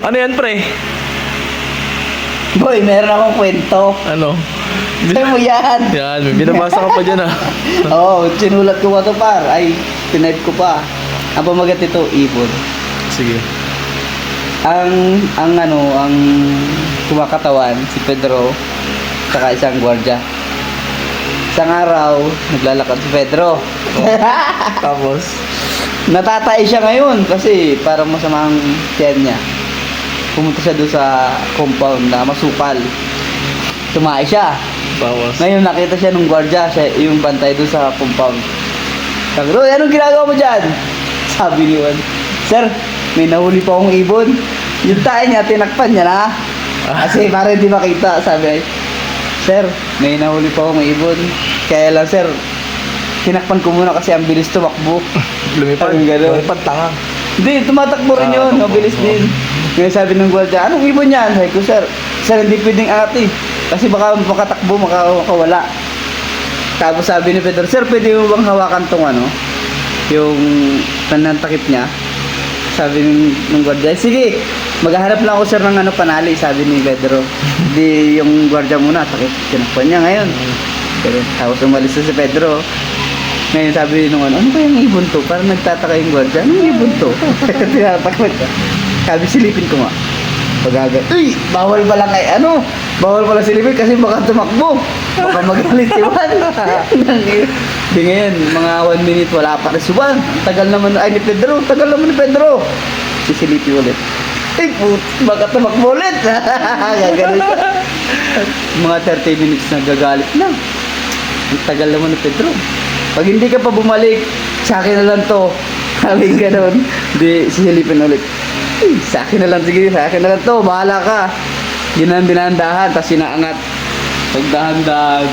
Ano yan, pre? Boy, meron akong kwento. Ano? Sa'yo mo yan. Yan, may binabasa ka pa dyan ah. Oo, sinulat ko pa to par. Ay, tinype ko pa. Ang pamagat ito, ibon. Sige. Ang kumakatawan, si Pedro, saka isang gwardya. Isang araw, naglalakad si Pedro. Tapos? Natatay siya ngayon kasi parang masamang tiyan niya. Pumunta siya doon sa compound na masukal. Tumae siya. Tapos? Ngayon nakita siya nung gwardya, siya yung bantay doon sa compound. Sabi, Roy, anong ginagawa mo dyan? Sabi ni Juan, Sir, may nahuli pa akong ibon. Yung tae niya, tinakpan niya na. Kasi para hindi makita, sabi ay, Sir, may nahuli pa akong ibon. Kaya lang, Sir, tinakpan ko muna kasi ang bilis tumakbo. Lumipad. Parang ganun. Lumipad tanga. Hindi, tumatakbo rin yun. Tumakbo. Mabilis din. Ngayon sabi ng gwardya, anong ibon yan? Sabi ko, Sir, hindi pwedeng ate. Kasi baka makatakbo, makawala. Tapos sabi ni Pedro, Sir, pwede mo bang hawakan tong yung panantakip niya? Sabi ng gwardya, sige, maghahanap lang ako, Sir, ng panali, sabi ni Pedro. Hindi yung gwardya muna, takip, tinakpan niya ngayon. Pero, tapos umalis na si Pedro. Ngayon sabi nung ano kayang ibon to? Parang nagtataka yung gwardya, anong ibon to? Tinatakot siya. Sabi, silipin ko nga. Pag-agad, uy, bawal pala bawal pala silipin kasi baka tumakbo. Baka magalit si Juan. Di ngayon, mga 1 minute, wala pa rin si Juan. Ang tagal naman, ay ni Pedro, tagal naman ni Pedro. Sisilipin ulit. Ay, baka tumakbo ulit. Gagalit siya. Mga 30 minutes na gagalit na. Ang tagal naman ni Pedro. Pag hindi ka pa bumalik, sa akin na lang to. Sabi ganun. Di, sisilipin ulit. Ay, sa akin na lang, sige, sa akin na lang to. Bahala ka. Binandahan, tapos sinaangat. Pagdahan-dahan.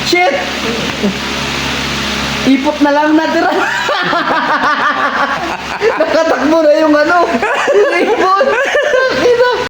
Shit! Ipot na lang natira. Nakatakbo na yung ipot.